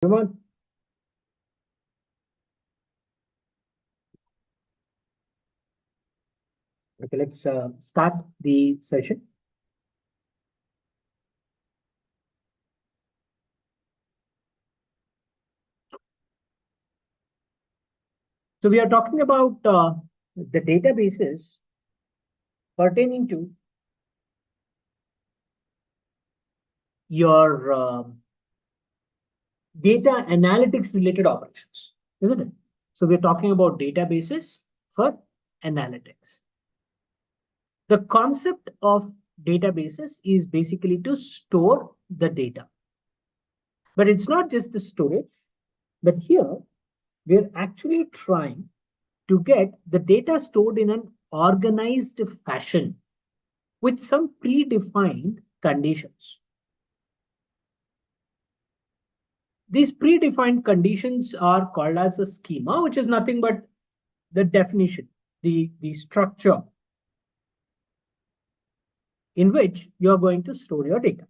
Everyone. Okay, let's start the session. So we are talking about the databases pertaining to your data analytics related operations, isn't it? So we're talking about databases for analytics. The concept of databases is basically to store the data. But it's not just the storage, but here we're actually trying to get the data stored in an organized fashion with some predefined conditions. These predefined conditions are called as a schema, which is nothing but the definition, the structure in which you're going to store your data.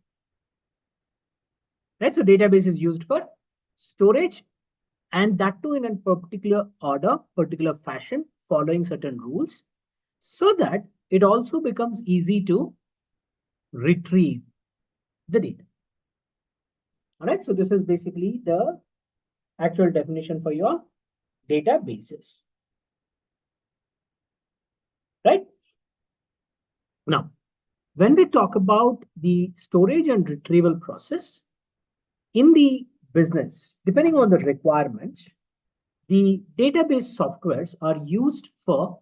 Right? So database is used for storage, and that too in a particular order, particular fashion, following certain rules, so that it also becomes easy to retrieve the data. All right, so this is basically the actual definition for your databases. Right? Now, when we talk about the storage and retrieval process in the business, depending on the requirements, the database softwares are used for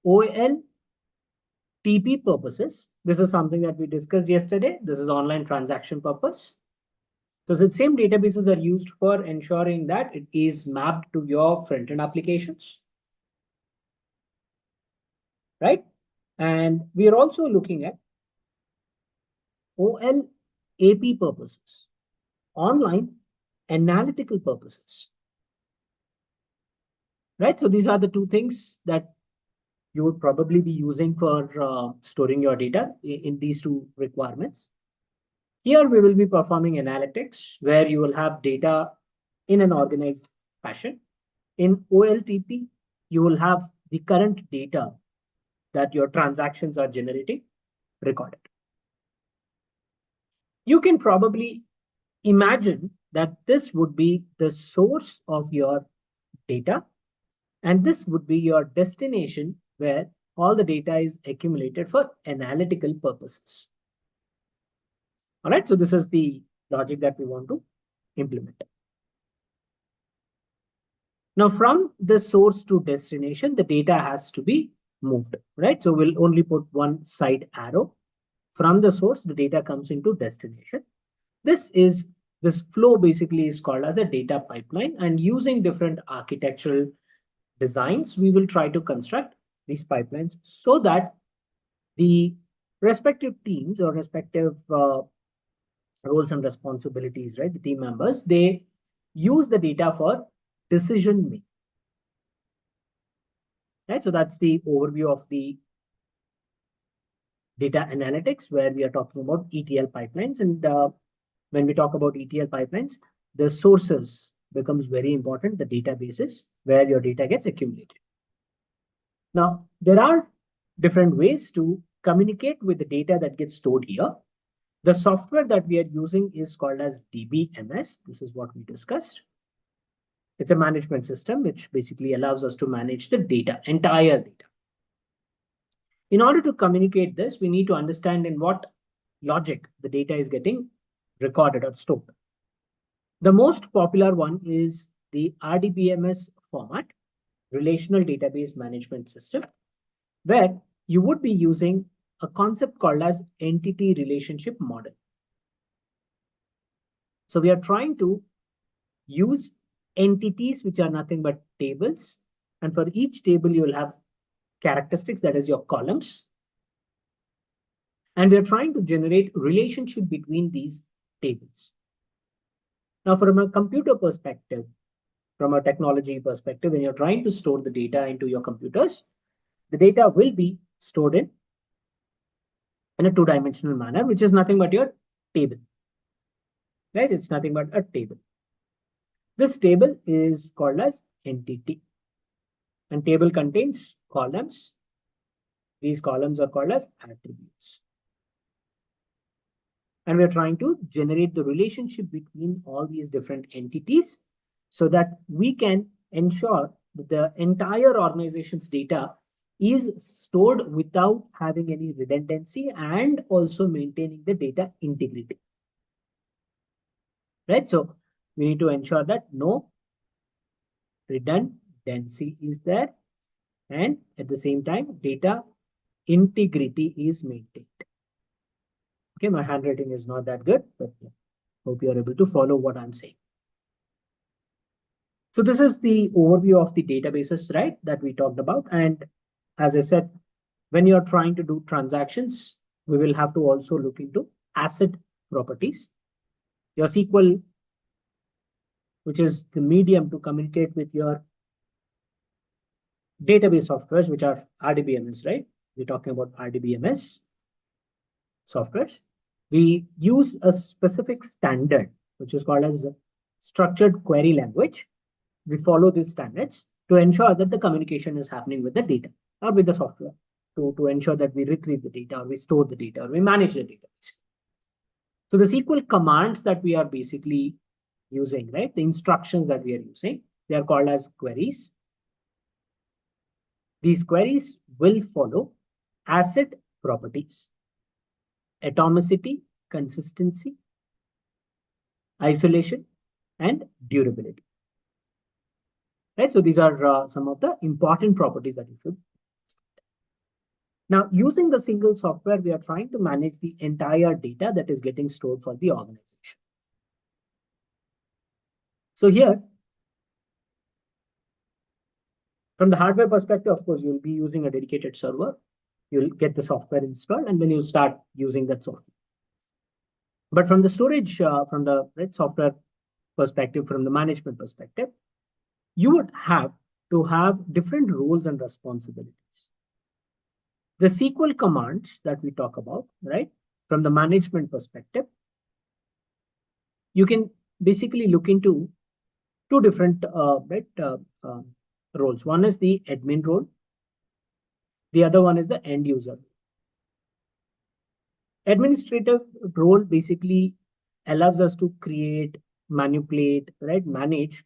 OLTP purposes. This is something that we discussed yesterday. This is online transaction purpose. So the same databases are used for ensuring that it is mapped to your front-end applications. Right? And we are also looking at OLAP purposes, online analytical purposes. Right? So these are the two things that you would probably be using for storing your data in these two requirements. Here we will be performing analytics where you will have data in an organized fashion. In OLTP, you will have the current data that your transactions are generating recorded. You can probably imagine that this would be the source of your data, and this would be your destination where all the data is accumulated for analytical purposes. All right, so this is the logic that we want to implement. Now, from the source to destination, the data has to be moved, right? So we'll only put one side arrow. From the source, the data comes into destination. This flow basically is called as a data pipeline, and using different architectural designs, we will try to construct these pipelines so that the respective teams or respective roles and responsibilities, right, the team members, they use the data for decision making. Right, so that's the overview of the data analytics, where we are talking about ETL pipelines. And when we talk about ETL pipelines, the sources becomes very important, the databases where your data gets accumulated. Now, there are different ways to communicate with the data that gets stored here. The software that we are using is called as DBMS. This is what we discussed. It's a management system which basically allows us to manage the data, entire data. In order to communicate this, we need to understand in what logic the data is getting recorded or stored. The most popular one is the RDBMS format, Relational Database Management System, where you would be using a concept called as entity relationship model. So we are trying to use entities which are nothing but tables. And for each table, you will have characteristics, that is your columns. And we're trying to generate relationship between these tables. Now, from a computer perspective, from a technology perspective, when you're trying to store the data into your computers, the data will be stored in a two-dimensional manner, which is nothing but your table. Right? It's nothing but a table. This table is called as entity, and table contains columns. These columns are called as attributes. And we're trying to generate the relationship between all these different entities so that we can ensure that the entire organization's data is stored without having any redundancy and also maintaining the data integrity. Right? So we need to ensure that no redundancy is there, and at the same time, data integrity is maintained. Okay, my handwriting is not that good, but hope you are able to follow what I'm saying. So this is the overview of the databases, right, that we talked about. And as I said, when you're trying to do transactions, we will have to also look into asset properties. Your SQL, which is the medium to communicate with your database softwares, which are RDBMS, right? We're talking about RDBMS softwares. We use a specific standard, which is called as structured query language. We follow these standards to ensure that the communication is happening with the data or with the software to ensure that we retrieve the data or we store the data or we manage the data. So the SQL commands that we are basically using, right? The instructions that we are using, they are called as queries. These queries will follow asset properties, atomicity, consistency, isolation, and durability. Right? So these are some of the important properties that you should. Now, using the single software, we are trying to manage the entire data that is getting stored for the organization. So here, from the hardware perspective, of course, you'll be using a dedicated server. You'll get the software installed, and then you'll start using that software. But from the storage, from the software perspective, from the management perspective, you would have to have different roles and responsibilities. The SQL commands that we talk about, right, from the management perspective, you can basically look into two different roles. One is the admin role. The other one is the end user. Administrative role basically allows us to create, manipulate, right, manage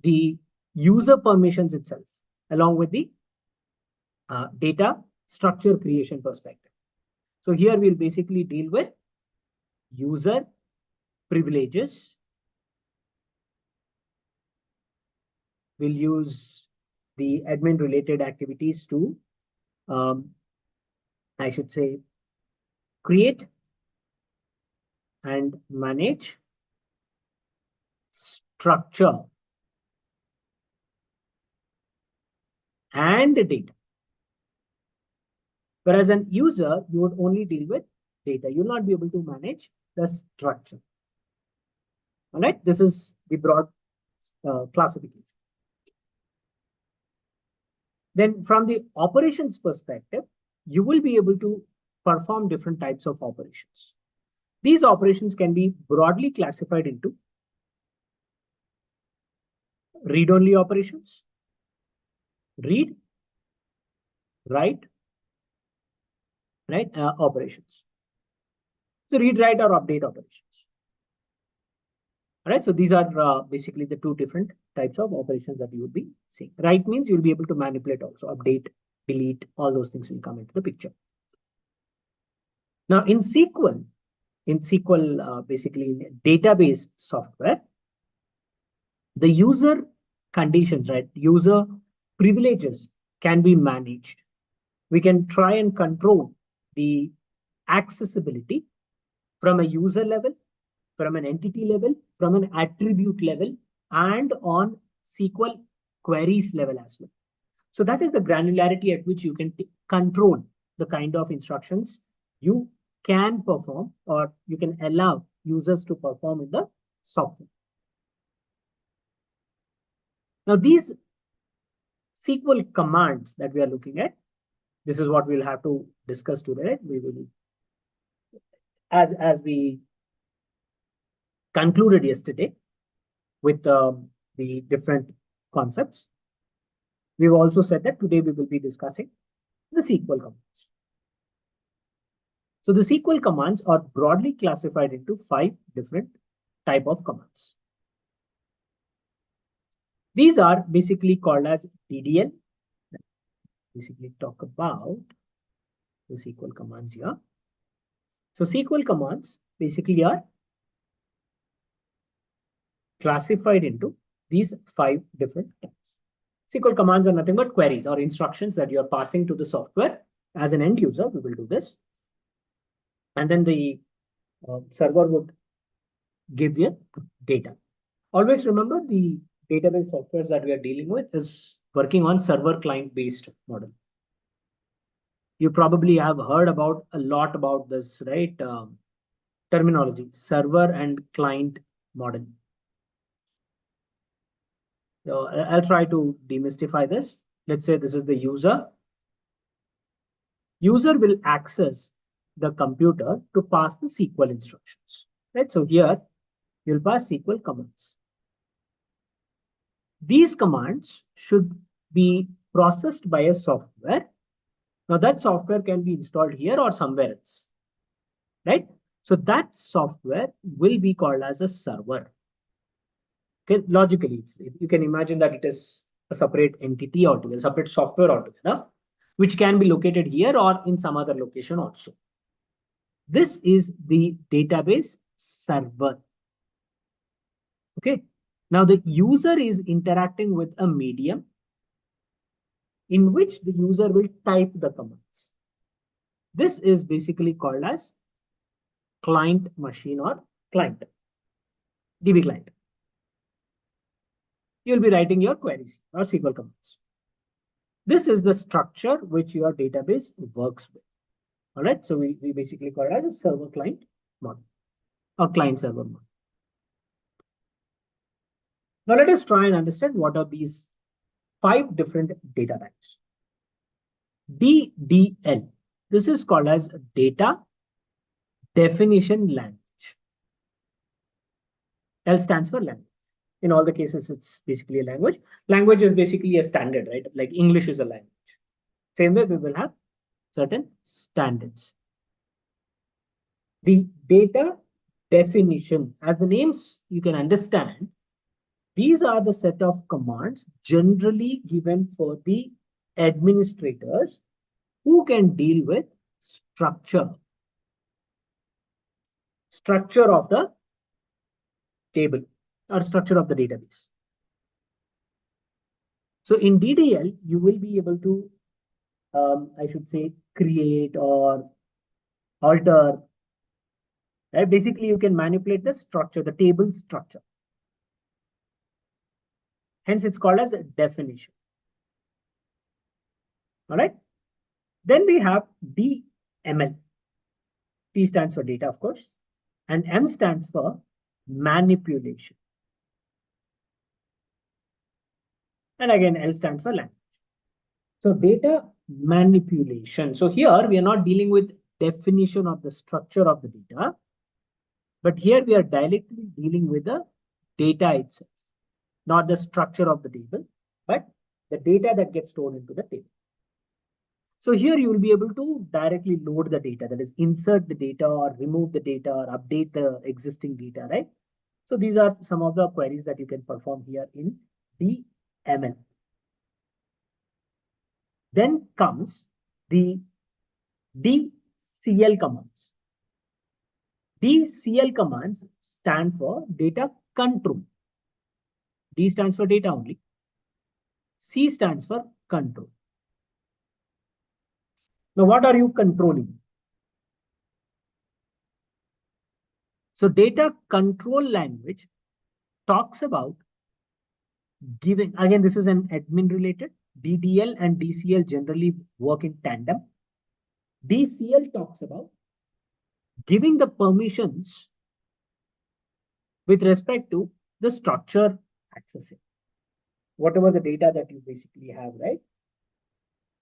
the user permissions itself, along with the data structure creation perspective. So here we'll basically deal with user privileges. We'll use the admin related activities to, I should say, create and manage structure and data. Whereas an user, you would only deal with data. You'll not be able to manage the structure. All right, this is the broad classification. Then from the operations perspective, you will be able to perform different types of operations. These operations can be broadly classified into read-only operations, read, write, right, operations. So read, write, or update operations. All right, so these are basically the two different types of operations that you would be seeing. Write means you'll be able to manipulate also, update, delete, all those things will come into the picture. Now in SQL, basically in database software, the user conditions, right, user privileges can be managed. We can try and control the accessibility from a user level, from an entity level, from an attribute level, and on SQL queries level as well. So that is the granularity at which you can control the kind of instructions you can perform or you can allow users to perform in the software. Now these SQL commands that we are looking at, this is what we'll have to discuss today. We will, as we concluded yesterday with the different concepts. We've also said that today we will be discussing the SQL commands. So the SQL commands are broadly classified into 5 different type of commands. These are basically called as DDL. Basically talk about the SQL commands here. So SQL commands basically are classified into these 5 different types. SQL commands are nothing but queries or instructions that you're passing to the software as an end user. We will do this. And then the server would give you data. Always remember the database softwares that we are dealing with is working on server client based model. You probably have heard about a lot about this, right? Terminology, server and client model. So I'll try to demystify this. Let's say this is the user. User will access the computer to pass the SQL instructions, right? So here you'll pass SQL commands. These commands should be processed by a software. Now that software can be installed here or somewhere else, right? So that software will be called as a server. Okay, logically, you can imagine that it is a separate entity altogether, separate software altogether, which can be located here or in some other location also. This is the database server. Okay. Now the user is interacting with a medium in which the user will type the commands. This is basically called as client machine or client, DB client. You'll be writing your queries or SQL commands. This is the structure which your database works with. All right. So we basically call it as a server client model or client server model. Now let us try and understand what are these 5 different data types. DDL. This is called as data definition language. L stands for language. In all the cases, it's basically a language. Language is basically a standard, right? Like English is a language. Same way, we will have certain standards. The data definition, as the names you can understand, these are the set of commands generally given for the administrators who can deal with structure of the table or structure of the database. So in DDL, you will be able to, I should say, create or alter. Right? Basically, you can manipulate the structure, the table structure. Hence, it's called as a definition. All right. Then we have DML. T stands for data, of course, and M stands for manipulation. And again, L stands for language. So data manipulation. So here we are not dealing with definition of the structure of the data, but here we are directly dealing with the data itself, not the structure of the table, but the data that gets stored into the table. So here you will be able to directly load the data, that is insert the data or remove the data or update the existing data, right? So these are some of the queries that you can perform here in DML. Then comes the DCL commands. DCL commands stand for data control. D stands for data only. C stands for control. Now, what are you controlling? So data control language talks about giving, again, this is an admin related. DDL and DCL generally work in tandem. DCL talks about giving the permissions with respect to the structure accessing. Whatever the data that you basically have, right?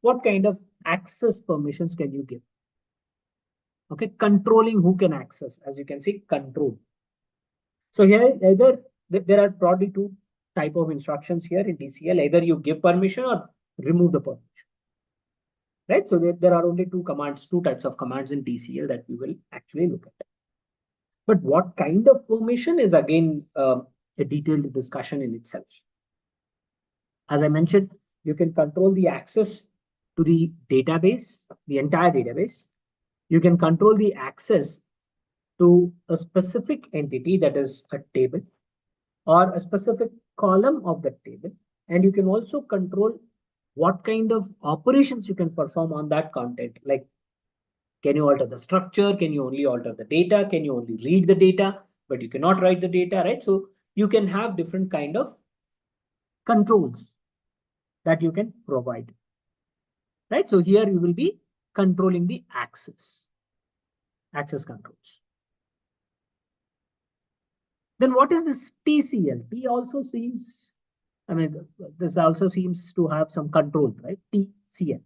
What kind of access permissions can you give? Okay, controlling who can access, as you can see, control. So here either there are broadly 2 type of instructions here in DCL. Either you give permission or remove the permission. Right? So there are only two types of commands in DCL that we will actually look at. But what kind of permission is again a detailed discussion in itself. As I mentioned, you can control the access to the database, the entire database. You can control the access to a specific entity, that is a table, or a specific column of the table. And you can also control what kind of operations you can perform on that content. Like, can you alter the structure? Can you only alter the data? Can you only read the data, but you cannot write the data, right? So you can have different kind of controls that you can provide, right? So here you will be controlling the access controls. Then what is this TCL? T also seems, this also seems to have some control, right? TCL.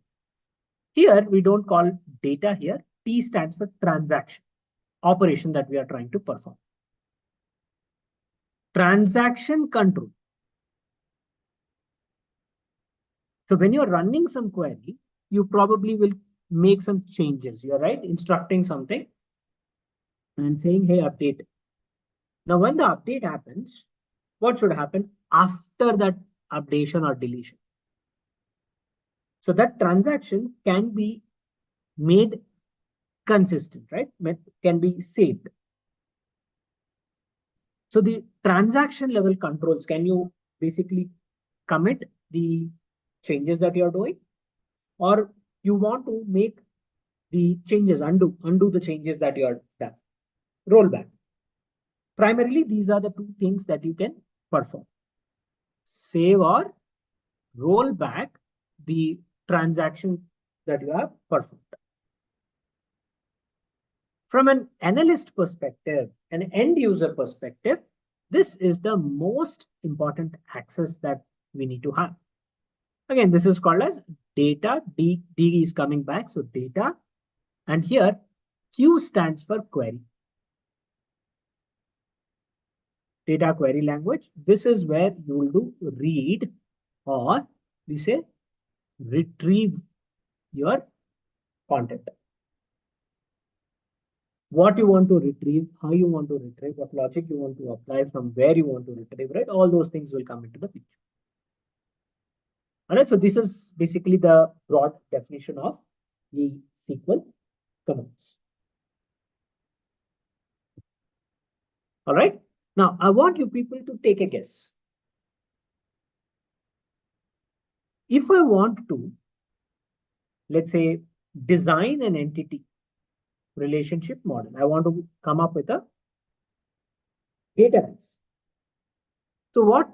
Here we don't call data here. T stands for transaction, operation that we are trying to perform. Transaction control. So when you're running some query, you probably will make some changes. You're right, instructing something and saying, hey, update. Now, when the update happens, what should happen after that updation or deletion? So that transaction can be made consistent, right? Can be saved. So the transaction level controls, can you basically commit the changes that you're doing, or you want to make the changes, undo the changes that you are done, roll back. Primarily, these are the two things that you can perform: save or roll back the transaction that you have performed. From an analyst perspective, an end user perspective, this is the most important access that we need to have. Again, this is called as data. D is coming back. So data. And here Q stands for query. Data query language. This is where you will do read, or we say retrieve your content. What you want to retrieve, how you want to retrieve, what logic you want to apply, from where you want to retrieve, right? All those things will come into the picture. All right, so this is basically the broad definition of the SQL commands. All right, now I want you people to take a guess. If I want to, let's say, design an entity relationship model, I want to come up with a database. So what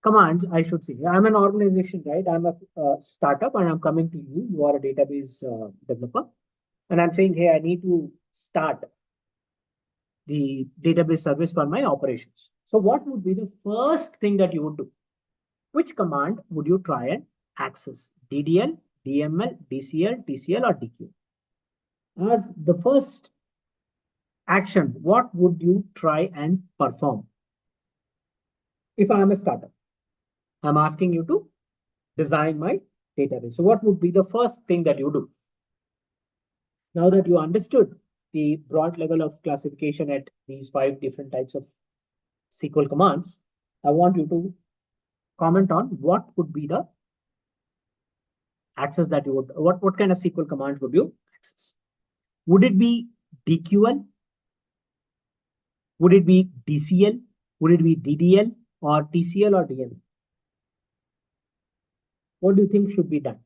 commands I should see? I'm an organization, right? I'm a startup and I'm coming to you. You are a database developer. And I'm saying, hey, I need to start the database service for my operations. So what would be the first thing that you would do? Which command would you try and access? DDL, DML, DCL, TCL, or DQ? As the first action, what would you try and perform? If I am a startup, I'm asking you to design my database. So what would be the first thing that you do? Now that you understood the broad level of classification at these 5 different types of SQL commands, I want you to comment on what would be the access that you would, what kind of SQL command would you access? Would it be DQL? Would it be DCL? Would it be DDL or TCL or DML? What do you think should be done?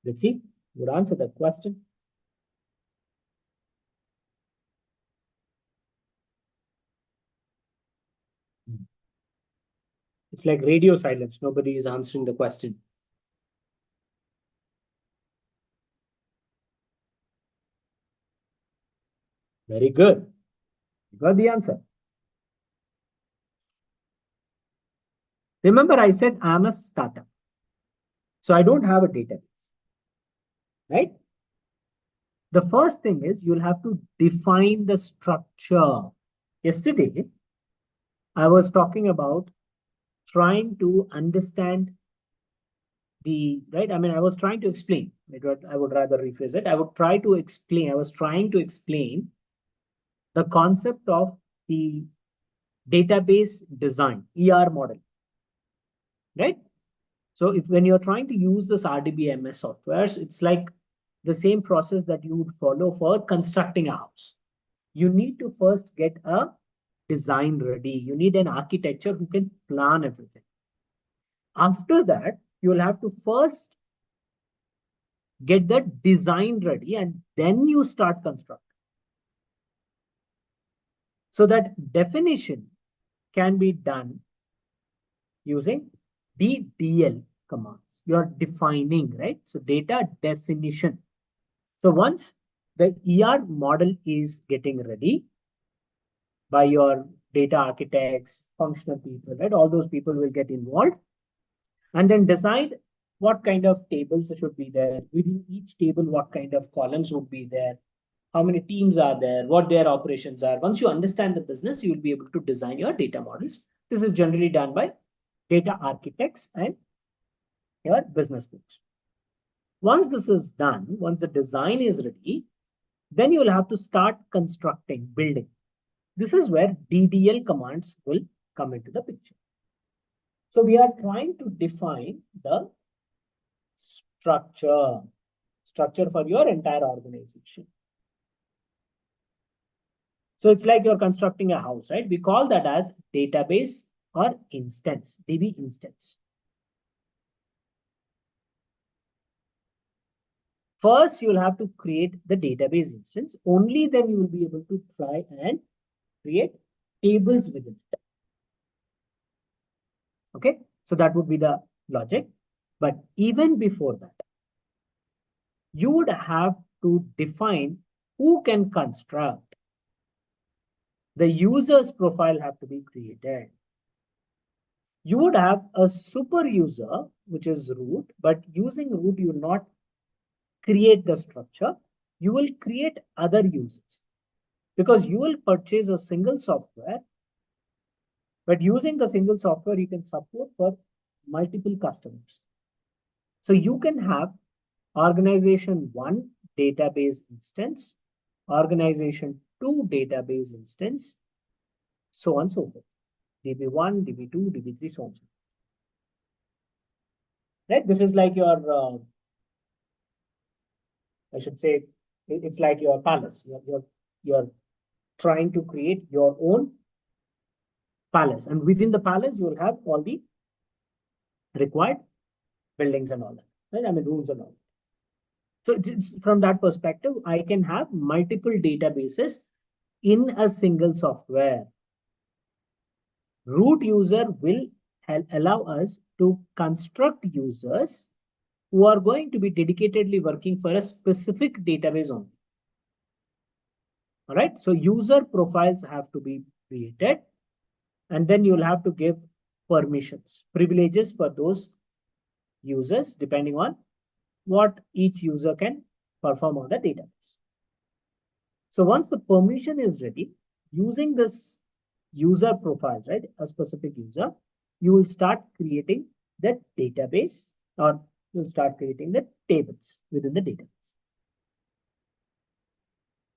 Let's see, would answer that question. It's like radio silence. Nobody is answering the question. Very good. You got the answer. Remember, I said I'm a startup. So I don't have a database, right? The first thing is you'll have to define the structure. Yesterday, I was talking about trying to understand right. I mean, I was trying to explain. I would rather rephrase it. I was trying to explain the concept of the database design, ER model, right? So if when you're trying to use this RDBMS softwares, it's like the same process that you would follow for constructing a house. You need to first get a design ready. You need an architecture who can plan everything. After that, you'll have to first get the design ready and then you start constructing. So that definition can be done using DDL commands. You're defining, right? So data definition. So once the ER model is getting ready by your data architects, functional people, right? All those people will get involved and then decide what kind of tables should be there. Within each table, what kind of columns would be there, how many teams are there, what their operations are. Once you understand the business, you will be able to design your data models. This is generally done by data architects and your business folks. Once this is done, once the design is ready, then you will have to start constructing, building. This is where DDL commands will come into the picture. So we are trying to define the structure for your entire organization. So it's like you're constructing a house, right? We call that as database or instance, DB instance. First, you'll have to create the database instance. Only then you will be able to try and create tables within it. Okay, so that would be the logic. But even before that, you would have to define who can construct. The user's profile have to be created. You would have a super user, which is root, but using root, you will not create the structure. You will create other users because you will purchase a single software, but using the single software, you can support for multiple customers. So you can have organization 1 database instance, organization 2 database instance, so on and so forth. DB1, DB2, DB3, so on and so forth. Right? This is like your, I should say, it's like your palace. You're trying to create your own palace. And within the palace, you will have all the required buildings and all that. Right? I mean, rooms and all. So from that perspective, I can have multiple databases in a single software. Root user will allow us to construct users who are going to be dedicatedly working for a specific database only. All right. So user profiles have to be created, and then you'll have to give permissions, privileges for those users, depending on what each user can perform on the database. So once the permission is ready, using this user profiles, right, a specific user, you will start creating the database, or you'll start creating the tables within the database.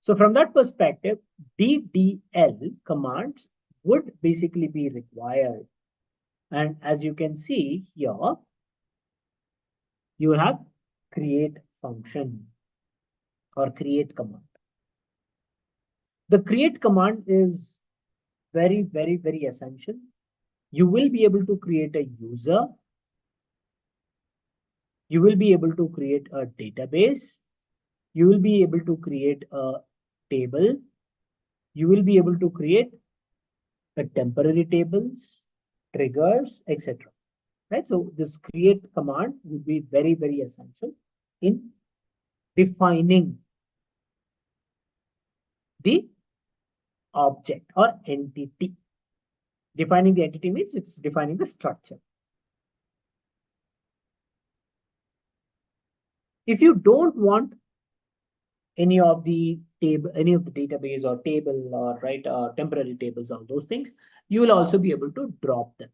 So from that perspective, DDL commands would basically be required. And as you can see here, you have create function or create command. The create command is very, very, very essential. You will be able to create a user. You will be able to create a database. You will be able to create a table. You will be able to create a temporary tables, triggers, etc. Right? So this create command would be very, very essential in defining the object or entity. Defining the entity means it's defining the structure. If you don't want any of the table, any of the database or table or temporary tables, all those things, you will also be able to drop them.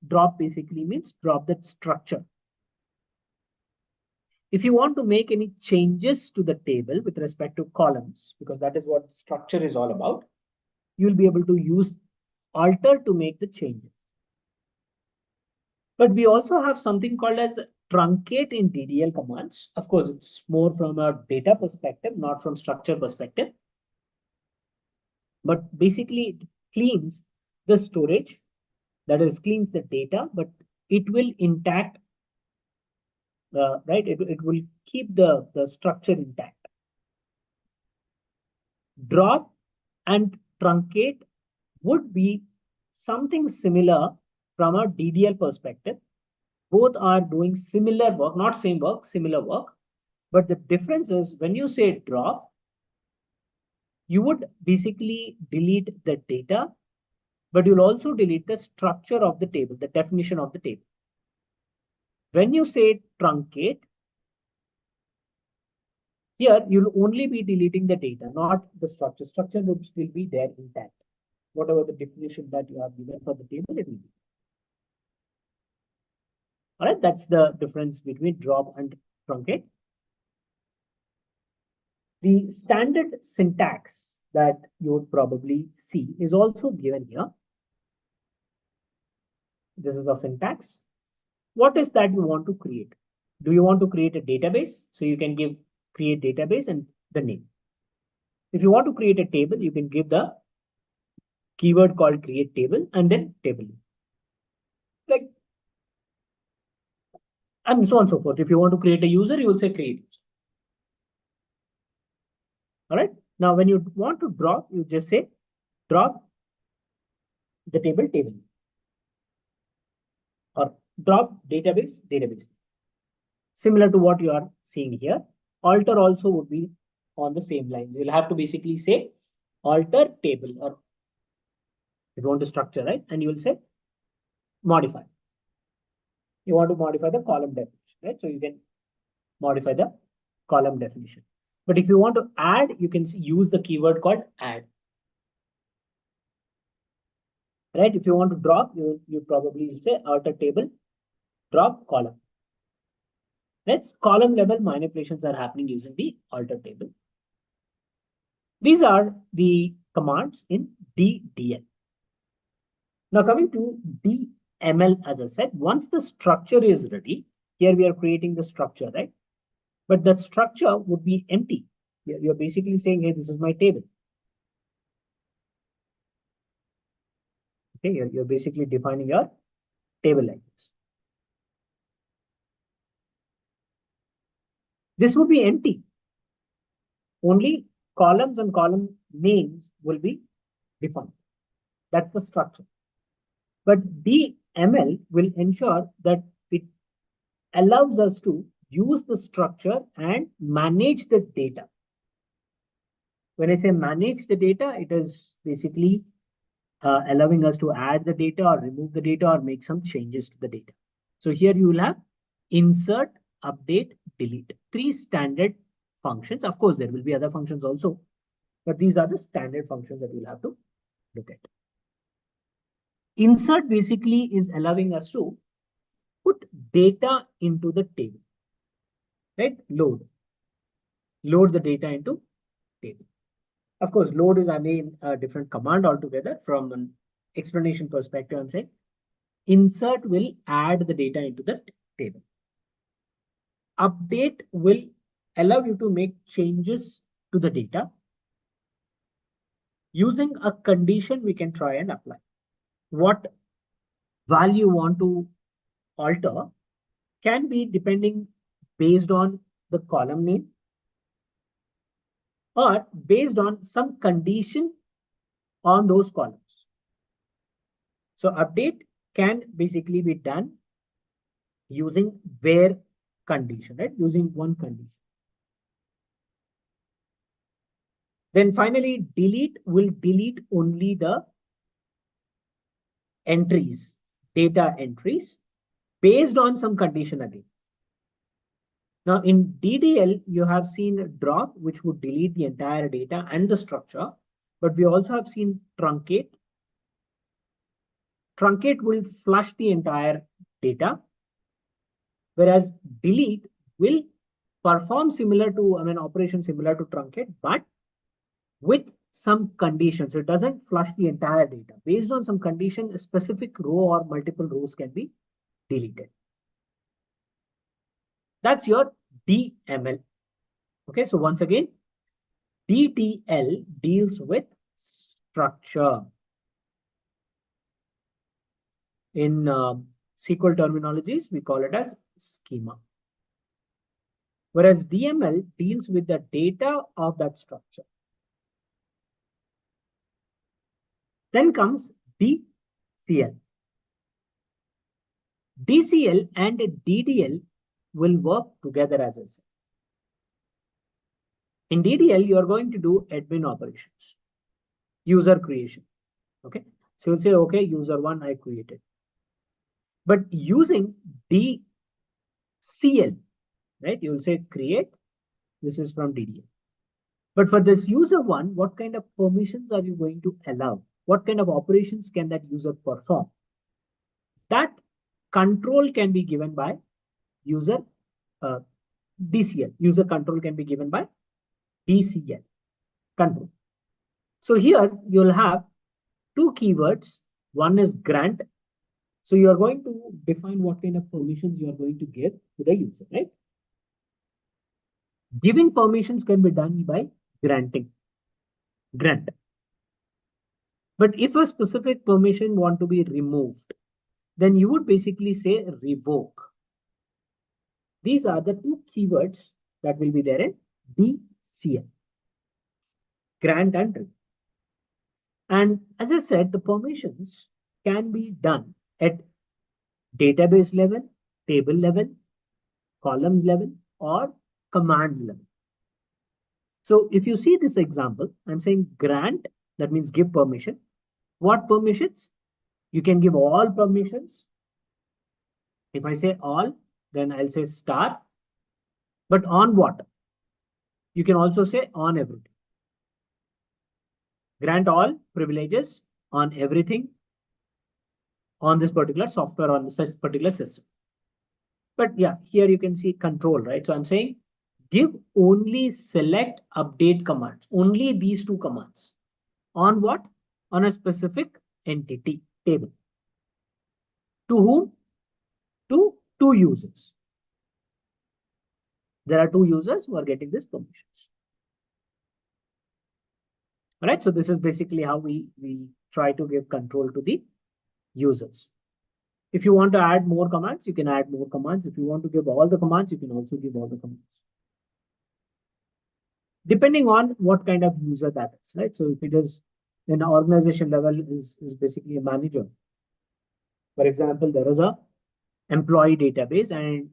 Drop basically means drop that structure. If you want to make any changes to the table with respect to columns, because that is what structure is all about, you'll be able to use alter to make the changes. But we also have something called as truncate in DDL commands. Of course, it's more from a data perspective, not from structure perspective. But basically, it cleans the storage, that is, cleans the data, but it will intact, It will keep the structure intact. Drop and truncate would be something similar from a DDL perspective. Both are doing similar work, not same work, similar work. But the difference is when you say drop, you would basically delete the data, but you'll also delete the structure of the table, the definition of the table. When you say truncate, here you'll only be deleting the data, not the structure. Structure would still be there intact. Whatever the definition that you have given for the table, it will be. All right, that's the difference between drop and truncate. The standard syntax that you would probably see is also given here. This is a syntax. What is that you want to create? Do you want to create a database? So you can give create database and the name. If you want to create a table, you can give the keyword called create table and then table. Like, and so on and so forth. If you want to create a user, you will say create user. All right. Now, when you want to drop, you just say drop the table or drop database. Similar to what you are seeing here. Alter also would be on the same lines. You'll have to basically say alter table, or if you want to structure, right? And you will say modify. You want to modify the column definition, right? So you can modify the column definition. But if you want to add, you can use the keyword called add. Right? If you want to drop, you probably say alter table, drop column. Let's column level manipulations are happening using the alter table. These are the commands in DDL. Now coming to DML, as I said, once the structure is ready, here we are creating the structure, right? But that structure would be empty. You're basically saying, hey, this is my table. Okay, you're basically defining your table like this. This would be empty. Only columns and column names will be defined. That's the structure. But DML will ensure that it allows us to use the structure and manage the data. When I say manage the data, it is basically allowing us to add the data or remove the data or make some changes to the data. So here you will have insert, update, delete. 3 standard functions. Of course, there will be other functions also, but these are the standard functions that you'll have to look at. Insert basically is allowing us to put data into the table, right? Load the data into table. Of course, load is again a different command altogether. From an explanation perspective, I'm saying insert will add the data into the table. Update will allow you to make changes to the data. Using a condition, we can try and apply. What value you want to alter can be depending based on the column name or based on some condition on those columns. So update can basically be done using where condition, right? Using one condition. Then finally, delete will delete only the entries, data entries, based on some condition again. Now in DDL, you have seen a drop, which would delete the entire data and the structure, but we also have seen truncate. Truncate will flush the entire data, whereas delete will perform similar to, operation similar to truncate, but with some conditions. So it doesn't flush the entire data. Based on some condition, a specific row or multiple rows can be deleted. That's your DML. Okay, so once again, DTL deals with structure. In SQL terminologies, we call it as schema. Whereas DML deals with the data of that structure. Then comes DCL. DCL and DDL will work together, as I said. In DDL, you are going to do admin operations, user creation. Okay, so you'll say, okay, user one I created. But using DCL, right? You'll say create. This is from DDL. But for this user one, what kind of permissions are you going to allow? What kind of operations can that user perform? That control can be given by user DCL. User control can be given by DCL control. So here you'll have two keywords. One is grant. So you are going to define what kind of permissions you are going to give to the user, right? Giving permissions can be done by granting. Grant. But if a specific permission want to be removed, then you would basically say revoke. These are the two keywords that will be there in DCL. Grant and revoke. And as I said, the permissions can be done at database level, table level, columns level, or commands level. So if you see this example, I'm saying grant, that means give permission. What permissions? You can give all permissions. If I say all, then I'll say star. But on what? You can also say on everything. Grant all privileges on everything on this particular software, on this particular system. But yeah, here you can see control, right? So I'm saying give only select update commands, only these two commands. On what? On a specific entity table. To whom? To two users. There are two users who are getting these permissions. All right, so this is basically how we try to give control to the users. If you want to add more commands, you can add more commands. If you want to give all the commands, you can also give all the commands. Depending on what kind of user that is, right? So if it is an organization level is basically a manager. For example, there is a employee database, and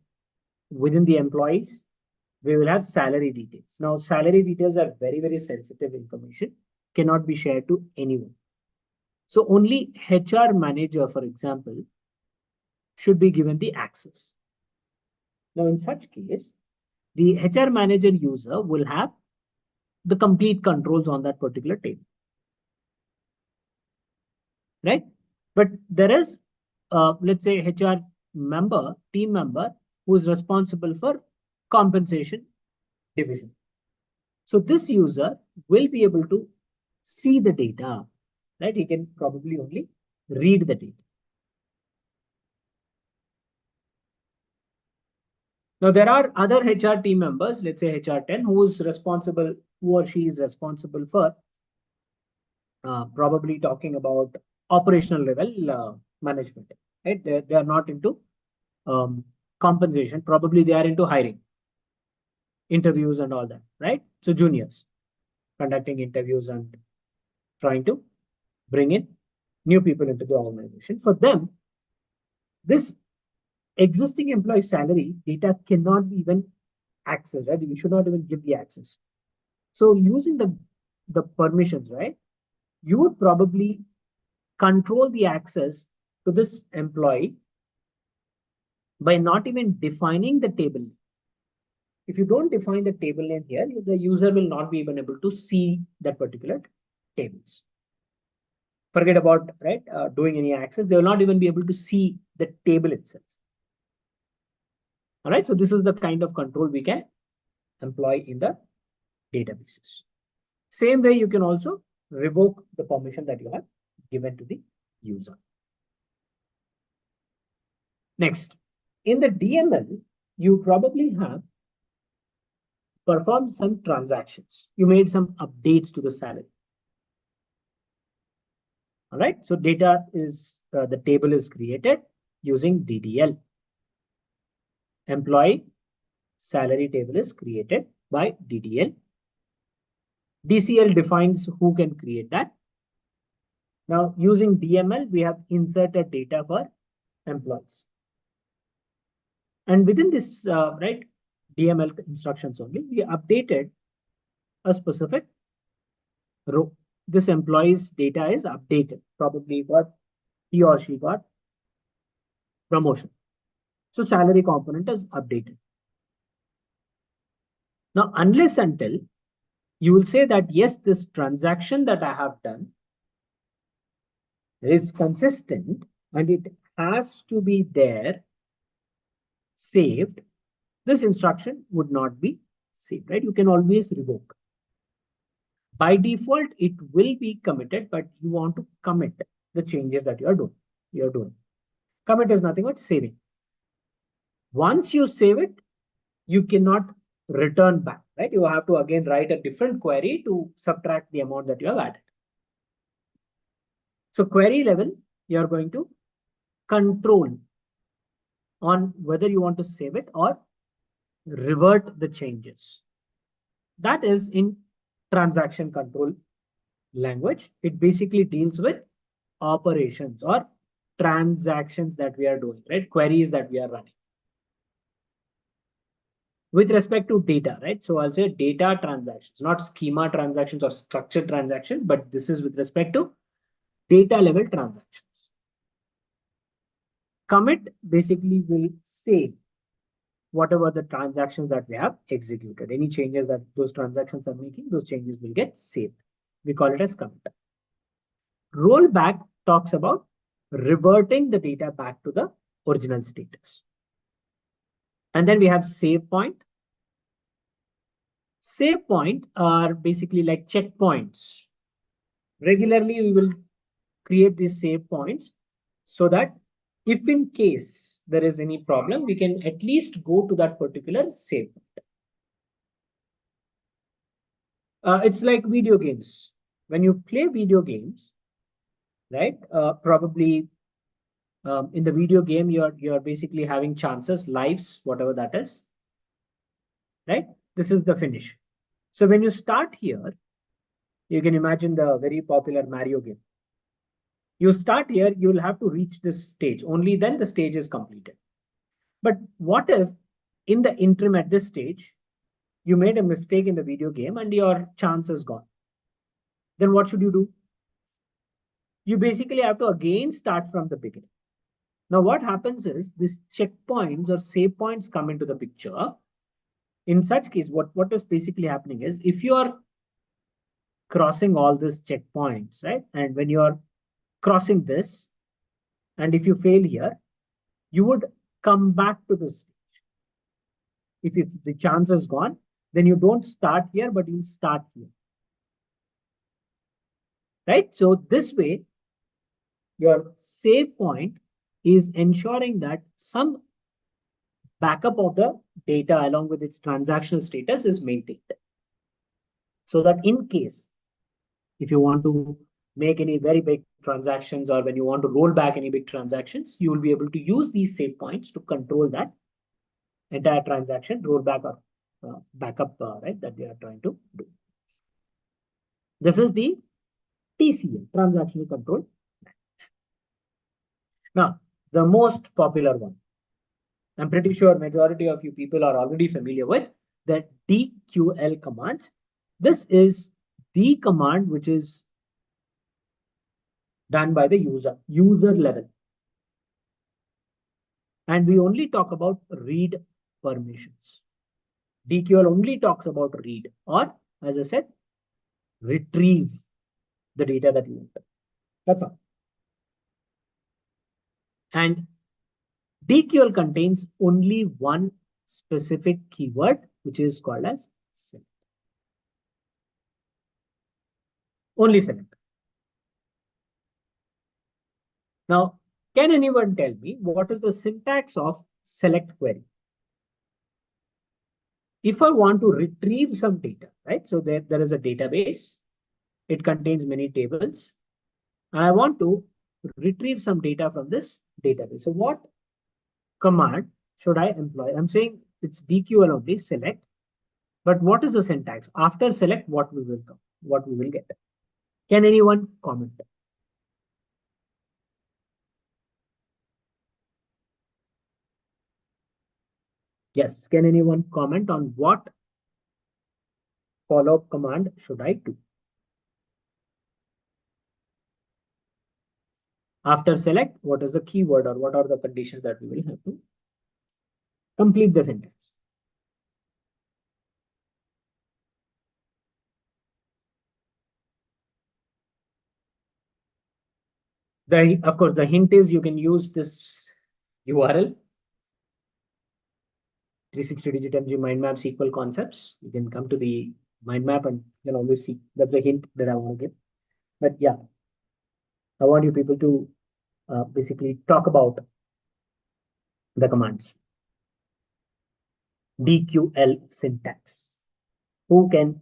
within the employees, we will have salary details. Now, salary details are very, very sensitive information, cannot be shared to anyone. So only HR manager, for example, should be given the access. Now, in such case, the HR manager user will have the complete controls on that particular table, right? But there is, let's say, HR member, team member, who is responsible for compensation division. So this user will be able to see the data, right? He can probably only read the data. Now, there are other HR team members, let's say HR10, who or she is responsible for probably talking about operational level management, right? They are not into compensation. Probably they are into hiring, interviews and all that, right? So juniors conducting interviews and trying to bring in new people into the organization. For them, this existing employee salary data cannot be even accessed, right? We should not even give the access. So using the permissions, right? You would probably control the access to this employee by not even defining the table. if you don't define the table name here, the user will not be even able to see that particular tables. Forget about doing any access. They will not even be able to see the table itself. All right. So this is the kind of control we can employ in the databases. Same way, you can also revoke the permission that you have given to the user. Next, in the DML, you probably have performed some transactions. You made some updates to the salary. All right. So data is the table is created using DDL. Employee salary table is created by DDL. DCL defines who can create that. Now, using DML, we have inserted data for employees. And within this, DML instructions only, we updated a specific row. This employee's data is updated. Probably got he or she got promotion. So salary component is updated. Now, unless until you will say that, yes, this transaction that I have done is consistent and it has to be there saved, this instruction would not be saved, right? You can always revoke. By default, it will be committed, but you want to commit the changes that you're doing. Commit is nothing but saving. Once you save it, you cannot return back, right? You have to again write a different query to subtract the amount that you have added. So query level, you're going to control on whether you want to save it or revert the changes. That is in transaction control language. It basically deals with operations or transactions that we are doing, right? Queries that we are running. With respect to data, right? So I'll say data transactions, not schema transactions or structured transactions, but this is with respect to data level transactions. Commit basically will save whatever the transactions that we have executed. Any changes that those transactions are making, those changes will get saved. We call it as commit. Rollback talks about reverting the data back to the original status. And then we have save point. Save point are basically like checkpoints. Regularly, we will create these save points so that if in case there is any problem, we can at least go to that particular save point. It's like video games. When you play video games, right? Probably in the video game, you're basically having chances, lives, whatever that is, right? This is the finish. So when you start here, you can imagine the very popular Mario game. You start here, you will have to reach this stage. Only then the stage is completed. But what if in the interim at this stage, you made a mistake in the video game and your chance is gone? Then what should you do? You basically have to again start from the beginning. Now, what happens is these checkpoints or save points come into the picture. In such case, what is basically happening is if you are crossing all these checkpoints, right? And when you're crossing this, and if you fail here, you would come back to this stage. If the chance is gone, then you don't start here, but you start here. Right? So this way, your save point is ensuring that some backup of the data along with its transactional status is maintained. So that in case, if you want to make any very big transactions or when you want to roll back any big transactions, you will be able to use these save points to control that entire transaction rollback or backup, right, that we are trying to do. This is the TCL, transactional control. Now, the most popular one, I'm pretty sure majority of you people are already familiar with the DQL commands. This is the command which is done by the user level. And we only talk about read permissions. DQL only talks about read or, as I said, retrieve the data that you want. That's all. And DQL contains only one specific keyword, which is called as select. Only select. Now, can anyone tell me what is the syntax of select query? If I want to retrieve some data, right? So there is a database. It contains many tables. And I want to retrieve some data from this database. So what command should I employ? I'm saying it's DQL only, select. But what is the syntax? After select, what we will get? Can anyone comment? Yes. Can anyone comment on what follow-up command should I do? After select, what is the keyword or what are the conditions that we will have to complete the sentence? Of course, the hint is you can use this URL, 360DigiTMG mind map SQL concepts. You can come to the mind map and you can always see. That's the hint that I want to give. But yeah, I want you people to basically talk about the commands. DQL syntax. Who can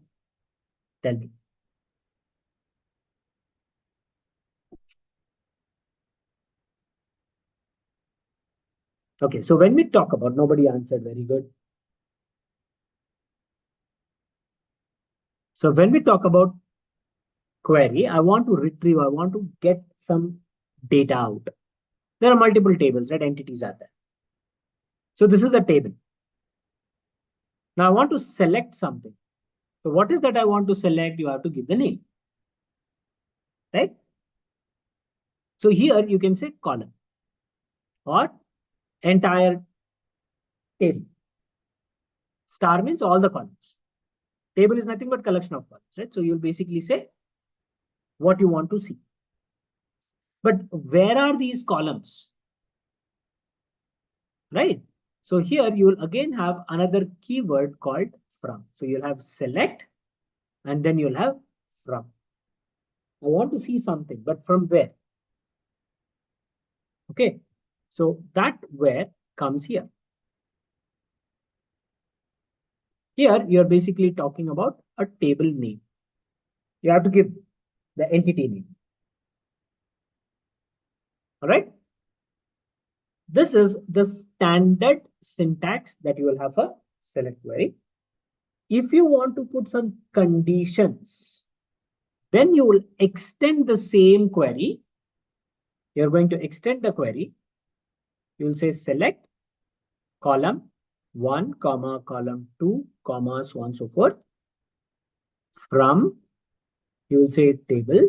tell me? Okay, so when we talk about, nobody answered, very good. So when we talk about query, I want to retrieve, I want to get some data out. There are multiple tables, right? Entities are there. So this is a table. Now I want to select something. So what is that I want to select? You have to give the name, right? So here you can say column or entire table. Star means all the columns. Table is nothing but collection of columns, right? So you'll basically say what you want to see. But where are these columns? Right? So here you will again have another keyword called from. So you'll have select and then you'll have from. I want to see something, but from where? Okay. So that where comes here. Here you're basically talking about a table name. You have to give the entity name. All right. This is the standard syntax that you will have for select query. If you want to put some conditions, then you will extend the same query. You're going to extend the query. You will say select column 1, comma, column 2, comma, so on and so forth. From, you will say table.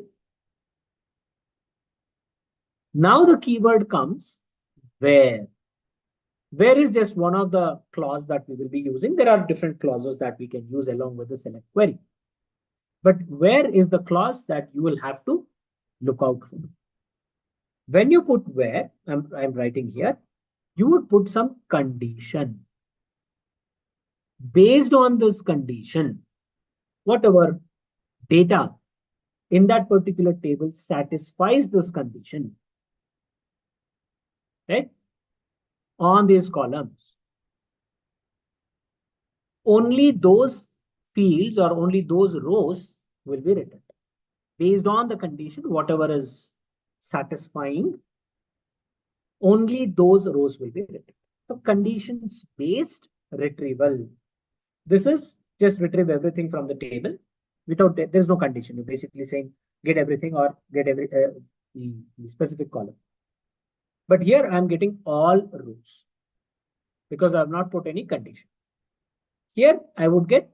Now the keyword comes where. Where is just one of the clause that we will be using. There are different clauses that we can use along with the select query. But where is the clause that you will have to look out for? When you put where, I'm writing here, you would put some condition. Based on this condition, whatever data in that particular table satisfies this condition, right? On these columns, only those fields or only those rows will be written. Based on the condition, whatever is satisfying, only those rows will be written. So conditions based retrieval. This is just retrieve everything from the table without, there's no condition. You're basically saying get everything or get the specific column. But here I'm getting all rows because I have not put any condition. Here I would get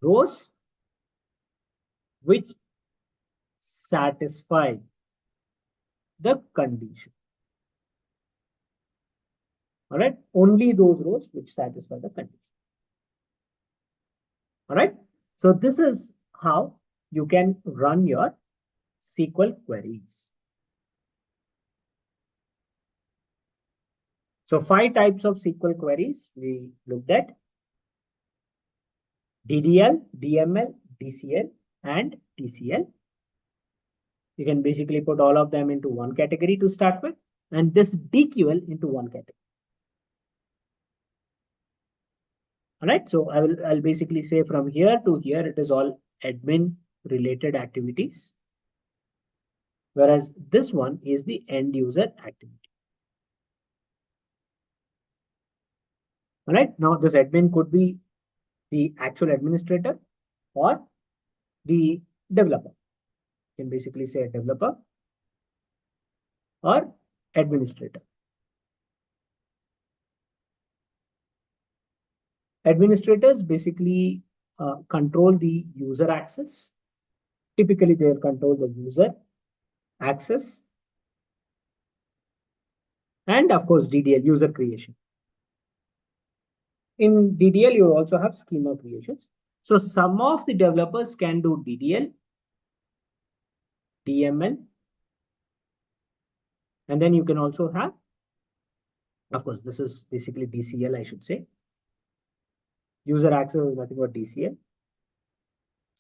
rows which satisfy the condition. All right, only those rows which satisfy the condition. All right. So this is how you can run your SQL queries. So 5 types of SQL queries we looked at: DDL, DML, DCL, and TCL. You can basically put all of them into one category to start with, and this DQL into one category. All right. So I'll basically say from here to here, it is all admin related activities, whereas this one is the end user activity. All right. Now this admin could be the actual administrator or the developer. You can basically say a developer or administrator. Administrators basically control the user access. Typically, they control the user access and of course DDL, user creation. In DDL, you also have schema creations. So some of the developers can do DDL, DML, and then you can also have, of course, this is basically DCL, I should say. User access is nothing but DCL,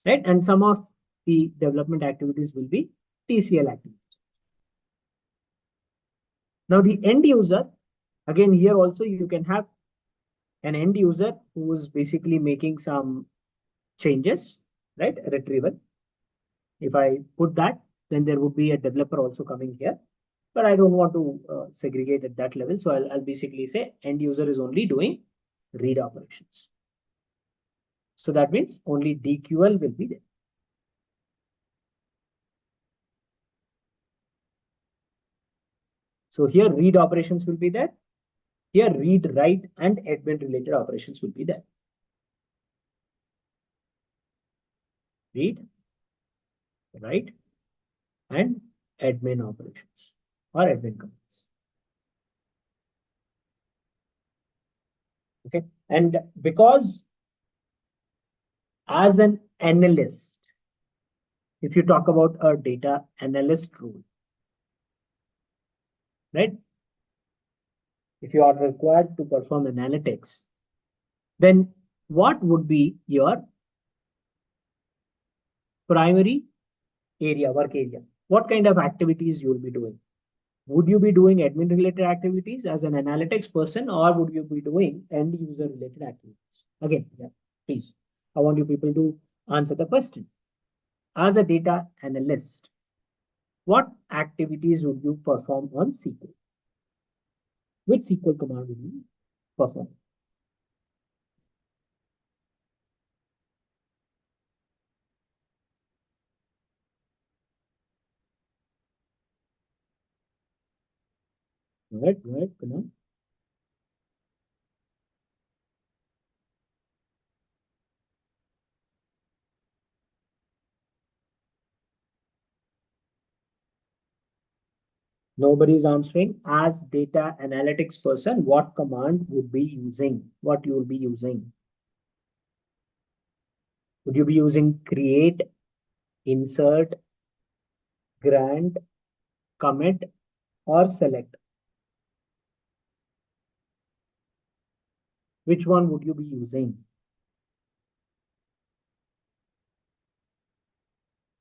right? And some of the development activities will be TCL activities. Now the end user, again, here also you can have an end user who is basically making some changes, right? Retrieval. If I put that, then there would be a developer also coming here, but I don't want to segregate at that level. So I'll basically say end user is only doing read operations. So that means only DQL will be there. So here read operations will be there. Here read, write, and admin related operations will be there. Read, write, and admin operations or admin commands. Okay. And because as an analyst, if you talk about a data analyst role, right? If you are required to perform analytics, then what would be your primary area, work area? What kind of activities you will be doing? Would you be doing admin related activities as an analytics person, or would you be doing end user related activities? Again, yeah, please. I want you people to answer the question. As a data analyst, what activities would you perform on SQL? Which SQL command would you perform? Go ahead, Kunal. Nobody is answering. As data analytics person, what command would be using? What you will be using? Would you be using create, insert, grant, commit, or select? Which one would you be using?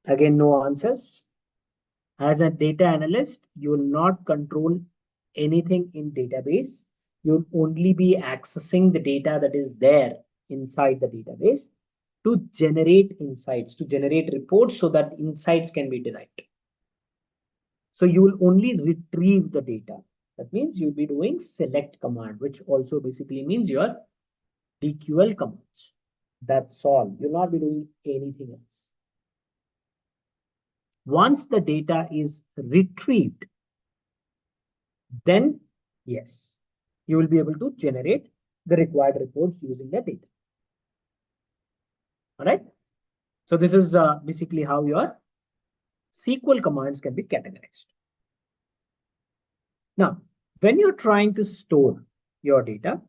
Again, no answers. As a data analyst, you will not control anything in database. You'll only be accessing the data that is there inside the database to generate insights, to generate reports so that insights can be derived. So you will only retrieve the data. That means you'll be doing select command, which also basically means your DQL commands. That's all. You'll not be doing anything else. Once the data is retrieved, then yes, you will be able to generate the required reports using the data. All right. So this is basically how your SQL commands can be categorized. Now, when you're trying to store your data,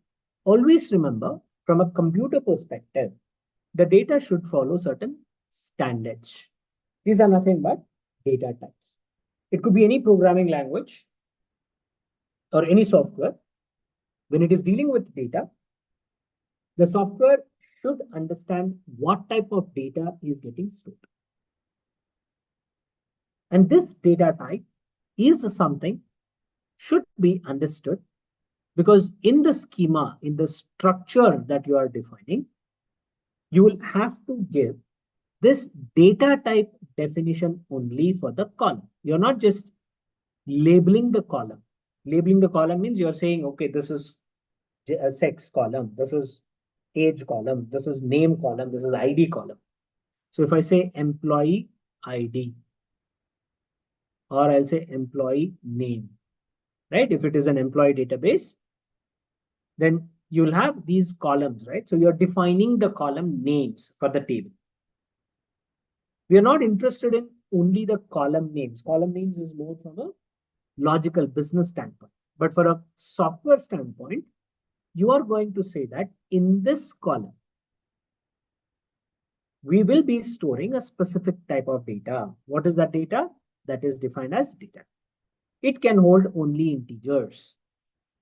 always remember from a computer perspective, the data should follow certain standards. These are nothing but data types. It could be any programming language or any software. When it is dealing with data, the software should understand what type of data is getting stored. And this data type is something should be understood, because in the schema, in the structure that you are defining, you will have to give this data type definition only for the column. You're not just labeling the column. Labeling the column means you're saying, okay, this is a sex column, this is age column, this is name column, this is ID column. So if I say employee ID, or I'll say employee name, right? If it is an employee database, then you'll have these columns, right? So you're defining the column names for the table. We are not interested in only the column names. Column names is more from a logical business standpoint. But for a software standpoint, you are going to say that in this column, we will be storing a specific type of data. What is that data? That is defined as data. It can hold only integers,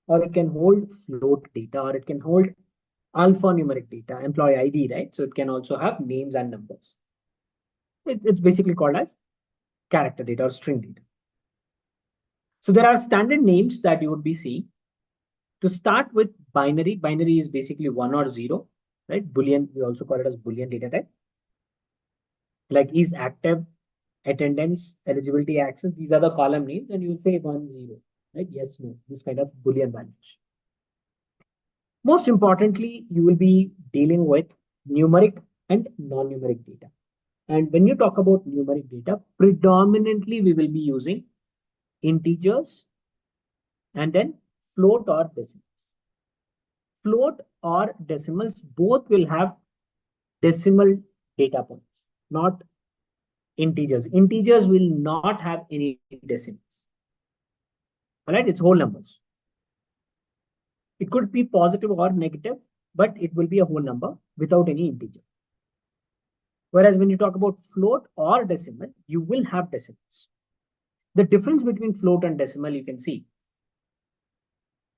or it can hold float data, or it can hold alphanumeric data, employee ID, right? So it can also have names and numbers. It's basically called as character data or string data. So there are standard names that you would be seeing. To start with binary, binary is basically 1 or 0, right? Boolean, we also call it as Boolean data type. Like is active, attendance, eligibility, access. These are the column names, and you will say 1, 0, right? Yes, no, this kind of Boolean values. Most importantly, you will be dealing with numeric and non-numeric data. And when you talk about numeric data, predominantly we will be using integers and then float or decimals. Float or decimals both will have decimal data points, not integers. Integers will not have any decimals. All right, it's whole numbers. It could be positive or negative, but it will be a whole number without any integer. Whereas when you talk about float or decimal, you will have decimals. The difference between float and decimal, you can see,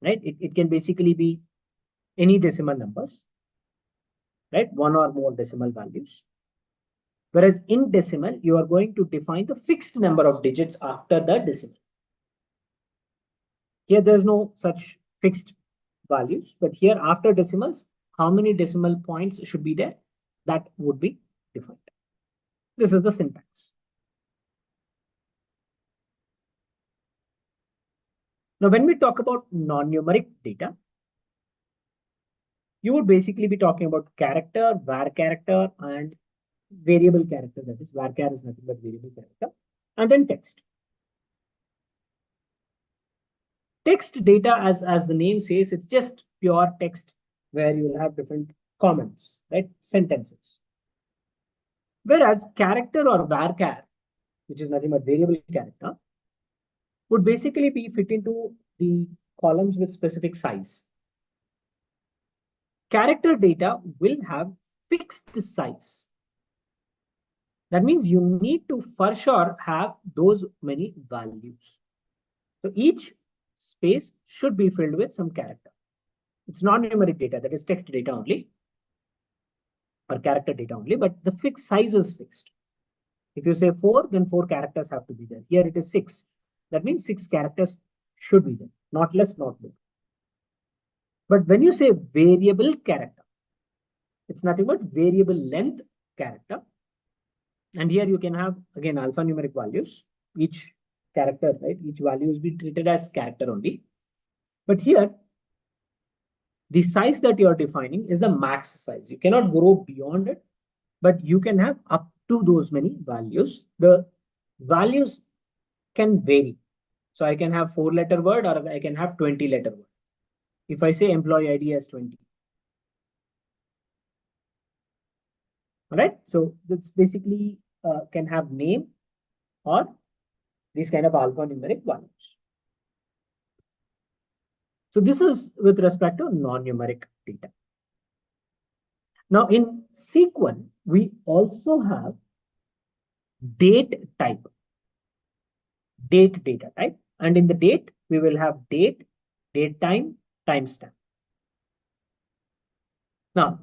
right? It can basically be any decimal numbers, right? One or more decimal values. Whereas in decimal, you are going to define the fixed number of digits after the decimal. Here, there's no such fixed values, but here after decimals, how many decimal points should be there? That would be defined. This is the syntax. Now, when we talk about non-numeric data, you would basically be talking about character, var character, and variable character. That is, var char is nothing but variable character, and then text. Text data, as the name says, it's just pure text where you will have different comments, right? Sentences. Whereas character or var char, which is nothing but variable character, would basically be fit into the columns with specific size. Character data will have fixed size. That means you need to for sure have those many values. So each space should be filled with some character. It's not numeric data, that is text data only, or character data only, but the fixed size is fixed. If you say 4, then 4 characters have to be there. Here it is 6. That means 6 characters should be there, not less, not more. But when you say variable character, it's nothing but variable length character. And here you can have, again, alphanumeric values. Each character, right? Each value is be treated as character only. But here, the size that you are defining is the max size. You cannot grow beyond it, but you can have up to those many values. The values can vary. So I can have 4-letter word, or I can have 20-letter word. If I say employee ID as 20. All right. So that's basically can have name or these kind of alphanumeric values. So this is with respect to non-numeric data. Now in SQL, we also have date type, date data type. And in the date, we will have date, date time, timestamp. Now,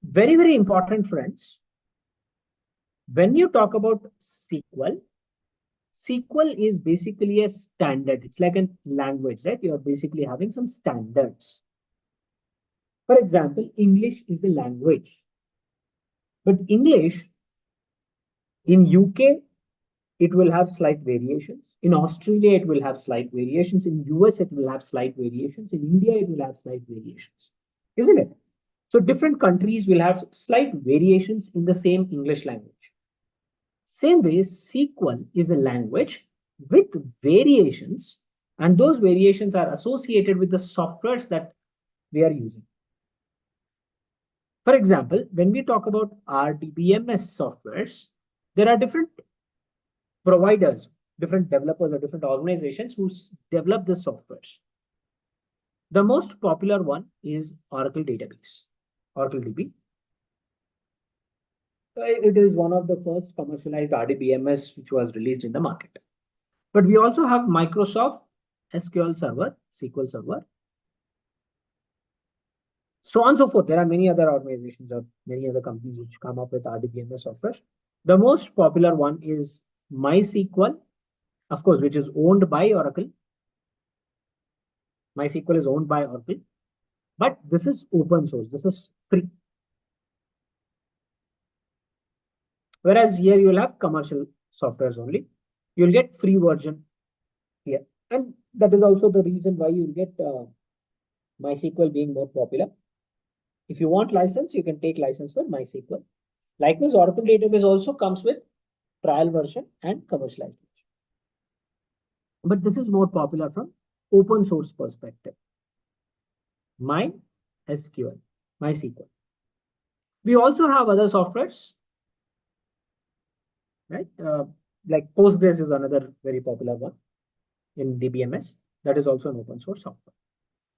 very, very important, friends. When you talk about SQL, SQL is basically a standard. It's like a language, right? You're basically having some standards. For example, English is a language. But English in UK, it will have slight variations. In Australia, it will have slight variations. In US, it will have slight variations. In India, it will have slight variations. Isn't it? So different countries will have slight variations in the same English language. Same way, SQL is a language with variations, and those variations are associated with the softwares that we are using. For example, when we talk about RDBMS softwares, there are different providers, different developers or different organizations who develop the softwares. The most popular one is Oracle database, Oracle DB. It is one of the first commercialized RDBMS which was released in the market. But we also have Microsoft SQL Server, SQL Server, so on and so forth. There are many other organizations or many other companies which come up with RDBMS software. The most popular one is MySQL, of course, which is owned by Oracle. MySQL is owned by Oracle, but this is open source. This is free. Whereas here you will have commercial softwares only. You'll get free version here. And that is also the reason why you'll get MySQL being more popular. If you want license, you can take license for MySQL. Likewise, Oracle database also comes with trial version and commercialized version. But this is more popular from open source perspective. MySQL. We also have other softwares, right? Like Postgres is another very popular one in DBMS. That is also an open source software.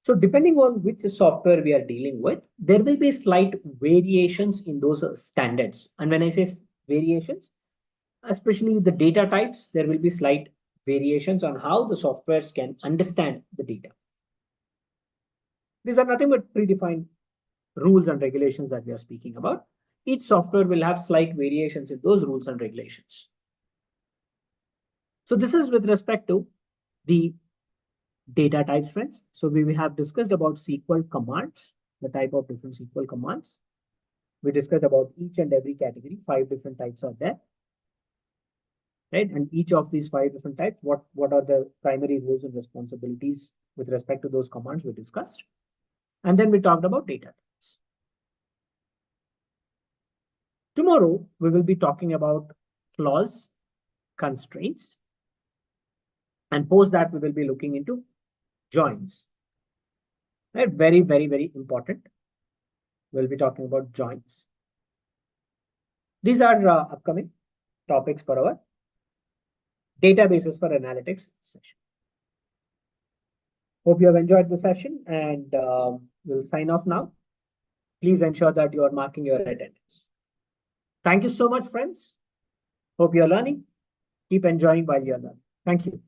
So depending on which software we are dealing with, there will be slight variations in those standards. And when I say variations, especially the data types, there will be slight variations on how the softwares can understand the data. These are nothing but predefined rules and regulations that we are speaking about. Each software will have slight variations in those rules and regulations. So this is with respect to the data types, friends. So we have discussed about SQL commands, the type of different SQL commands. We discussed about each and every category. 5 different types are there, right? And each of these 5 different types, what are the primary roles and responsibilities with respect to those commands we discussed. And then we talked about data types. Tomorrow, we will be talking about clause constraints. And post that, we will be looking into joins. Right? Very, very, very important. We'll be talking about joins. These are upcoming topics for our databases for analytics session. Hope you have enjoyed the session, and we'll sign off now. Please ensure that you are marking your attendance. Thank you so much, friends. Hope you're learning. Keep enjoying while you're learning. Thank you.